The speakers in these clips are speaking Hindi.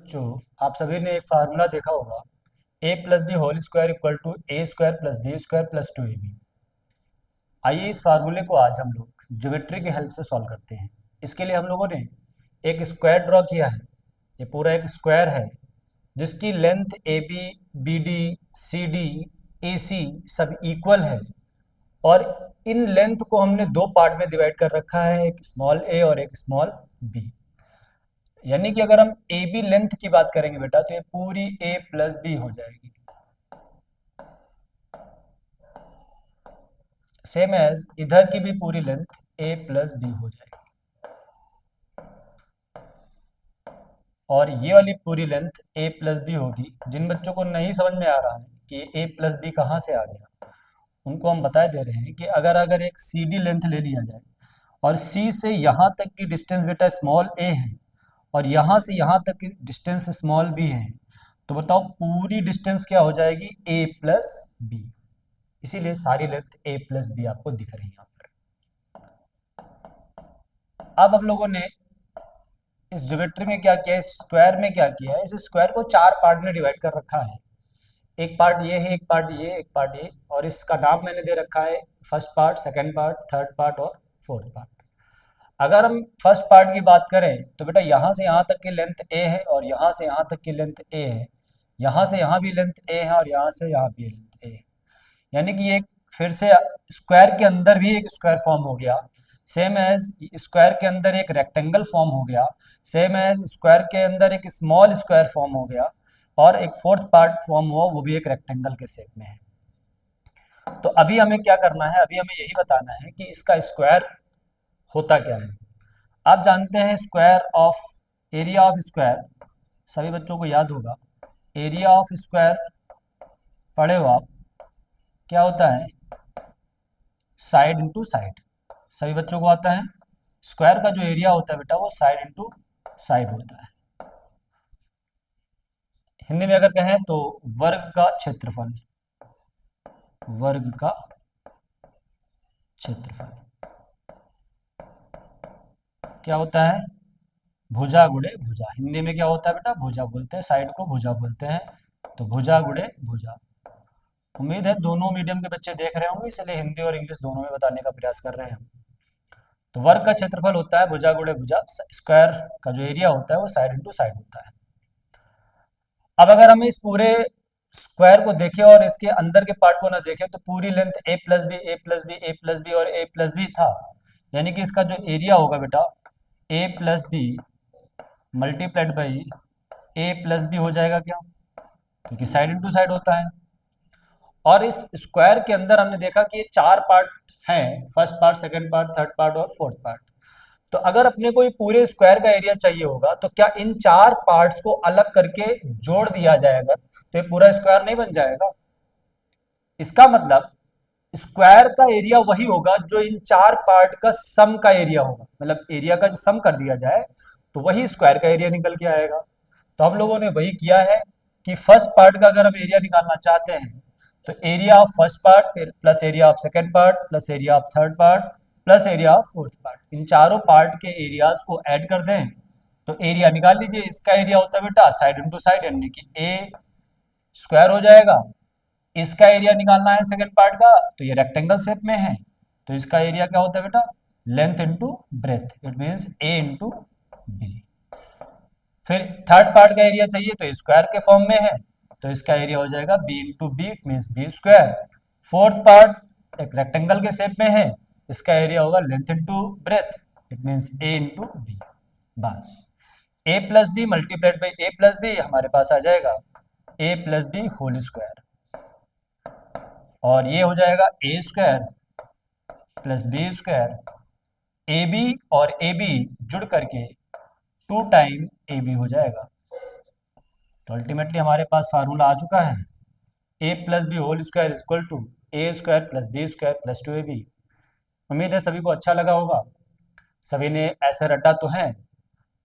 बच्चों, आप सभी ने एक फार्मूला देखा होगा, A plus B whole square equal to A square plus B square plus two A B. आइए इस फार्मूले को आज हम लोग ज्योमेट्री की हेल्प से सॉल्व करते हैं। इसके लिए हम लोगों ने एक स्क्वायर ड्रॉ किया है। ये पूरा एक स्क्वायर है जिसकी length A B, B D, C D, A C सब इक्वल है। और इन लेंथ को हमने दो पार्ट में डिवाइड कर रखा है, एक स्मॉल ए और एक स्मॉल बी। यानी कि अगर हम ए बी लेंथ की बात करेंगे बेटा, तो ये पूरी ए प्लस बी हो जाएगी, सेम एज इधर की भी पूरी लेंथ ए प्लस बी हो जाएगी। और ये वाली पूरी लेंथ ए प्लस बी होगी। जिन बच्चों को नहीं समझ में आ रहा है कि ए प्लस बी कहाँ से आ गया, उनको हम बता दे रहे हैं कि अगर अगर एक सी डी लेंथ ले लिया जाए और सी से यहाँ तक की डिस्टेंस बेटा स्मॉल ए है और यहाँ से यहाँ तक की डिस्टेंस स्मॉल बी है, तो बताओ पूरी डिस्टेंस क्या हो जाएगी, ए प्लस बी। इसीलिए सारी लेंथ ए प्लस बी आपको दिख रही है यहाँ पर। अब हम लोगों ने इस ज्योमेट्री में क्या किया है, इस स्क्वायर में क्या किया है, इस स्क्वायर को चार पार्ट में डिवाइड कर रखा है। एक पार्ट ये है, एक पार्ट ये, एक पार्ट ये, और इसका नाम मैंने दे रखा है first part, second part, third part और फोर्थ पार्ट। अगर हम फर्स्ट पार्ट की बात करें तो बेटा यहाँ से यहाँ तक की लेंथ ए है और यहाँ से यहाँ तक की लेंथ ए है, यहाँ से यहाँ भी लेंथ ए है और यहाँ से यहाँ भी लेंथ ए है। यानी कि एक फिर से स्क्वायर के अंदर भी एक स्क्वायर फॉर्म हो गया, सेम एज स्क्वायर के अंदर एक रेक्टेंगल फॉर्म हो गया, सेम एज स्क्वायर के अंदर एक स्मॉल स्क्वायर फॉर्म हो गया, और एक फोर्थ पार्ट फॉर्म हुआ, वो भी एक रेक्टेंगल के शेप में है। तो अभी हमें क्या करना है, अभी हमें यही बताना है कि इसका स्क्वायर होता क्या है। आप जानते हैं square of area of square, सभी बच्चों को याद होगा। एरिया ऑफ स्क्वायर पढ़े हो आप, क्या होता है, साइड इंटू साइड। सभी बच्चों को आता है। स्क्वायर का जो एरिया होता है बेटा, वो साइड इंटू साइड होता है। हिंदी में अगर कहें तो वर्ग का क्षेत्रफल, वर्ग का क्षेत्रफल क्या होता है, भुजा गुणे भुजा। हिंदी में क्या होता है बेटा, भुजा बोलते हैं, साइड को भुजा बोलते हैं। तो भुजा गुणे भुजा। उम्मीद है दोनों मीडियम के बच्चे देख रहे होंगे, इसलिए हिंदी और इंग्लिश दोनों में बताने का प्रयास कर रहे हैं हम। तो वर्ग का क्षेत्रफल होता है भुजा गुणे भुजा। स्क्वायर का जो एरिया होता है वो साइड इंटू साइड होता है। अब अगर हम इस पूरे स्क्वायर को देखें और इसके अंदर के पार्ट को ना देखें, तो पूरी लेंथ ए प्लस बी, ए प्लस बी, ए प्लस बी और ए प्लस बी था। यानी कि इसका जो एरिया होगा बेटा, A plus B multiplied by A plus B हो जाएगा क्या, क्योंकि साइड इंटू साइड होता है। और इस स्क्वायर के अंदर हमने देखा कि ये चार पार्ट हैं, first part, second part, third part और फोर्थ पार्ट। तो अगर अपने को ये पूरे स्क्वायर का एरिया चाहिए होगा, तो क्या इन चार पार्ट्स को अलग करके जोड़ दिया जाएगा तो ये पूरा स्क्वायर नहीं बन जाएगा। इसका मतलब स्क्वायर का एरिया वही होगा जो इन चार पार्ट का सम का एरिया होगा। मतलब एरिया का जो सम कर दिया जाए तो वही स्क्वायर का एरिया निकल के आएगा। तो हम लोगों ने वही किया है कि फर्स्ट पार्ट का अगर हम एरिया निकालना चाहते हैं, तो area of first part plus area of second part plus area of third part plus area of fourth part, इन चारों पार्ट के एरियाज को ऐड कर दें तो एरिया निकाल लीजिए। इसका एरिया होता है बेटा साइड इंटू साइड, यानी कि ए स्क्वायर हो जाएगा। इसका एरिया निकालना है सेकंड पार्ट का, तो ये रेक्टेंगल शेप में है, तो इसका एरिया क्या होता है बेटा, length into breadth, it means A into B. फिर थर्ड पार्ट का एरिया चाहिए तो स्क्वायर के फॉर्म में है, तो इसका एरिया हो जाएगा B into B, it means B square. Fourth part एक रेक्टेंगल के शेप में है, इसका एरिया होगा length into breadth, it means A into B. बस A plus B multiplied by A plus B हमारे पास आ जाएगा A plus B whole square, और ये हो जाएगा A square plus B square. A B और ए बी जुड़ करके 2 टाइम ए बी हो जाएगा। तो अल्टीमेटली हमारे पास फार्मूला आ चुका है, A plus B whole square equal to A square plus B square plus 2ab। उम्मीद है सभी को अच्छा लगा होगा, सभी ने ऐसे रटा तो है,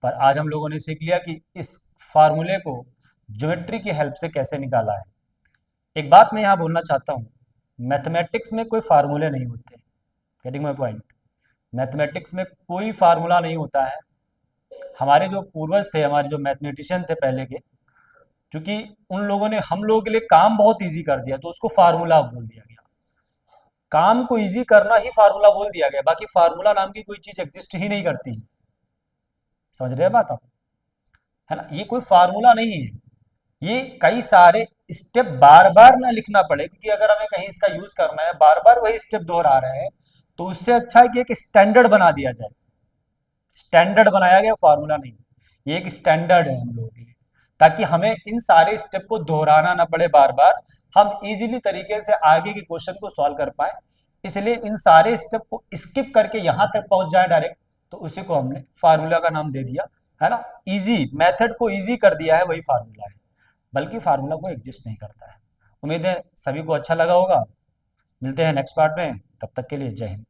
पर आज हम लोगों ने सीख लिया कि इस फार्मूले को ज्योमेट्री की हेल्प से कैसे निकाला है। एक बात मैं यहाँ बोलना चाहता हूँ, मैथमेटिक्स में कोई फार्मूले नहीं होते। गेटिंग माई पॉइंट, मैथमेटिक्स में कोई फार्मूला नहीं होता है। हमारे जो पूर्वज थे, हमारे जो मैथमेटिशियन थे पहले के, क्योंकि उन लोगों ने हम लोगों के लिए काम बहुत इजी कर दिया, तो उसको फार्मूला बोल दिया गया। काम को इजी करना ही फार्मूला बोल दिया गया, बाकी फार्मूला नाम की कोई चीज एग्जिस्ट ही नहीं करती। समझ रहे हैं बात आप? है ना, ये कोई फार्मूला नहीं है। ये कई सारे स्टेप बार बार ना लिखना पड़े, क्योंकि अगर हमें कहीं इसका यूज करना है, बार बार वही स्टेप दोहरा रहे हैं, तो उससे अच्छा है कि एक स्टैंडर्ड बना दिया जाए। स्टैंडर्ड बनाया गया, फार्मूला नहीं। ये एक स्टैंडर्ड है हम लोगों के लिए, ताकि हमें इन सारे स्टेप को दोहराना ना पड़े बार बार, हम इजीली तरीके से आगे के क्वेश्चन को सॉल्व कर पाए। इसलिए इन सारे स्टेप को स्किप करके यहां तक पहुंच जाए डायरेक्ट, तो उसी को हमने फार्मूला का नाम दे दिया। है ना, इजी मेथड को इजी कर दिया है, वही फार्मूला है, बल्कि फार्मूला को एग्जिस्ट नहीं करता है। उम्मीद है सभी को अच्छा लगा होगा। मिलते हैं नेक्स्ट पार्ट में, तब तक के लिए जय हिंद।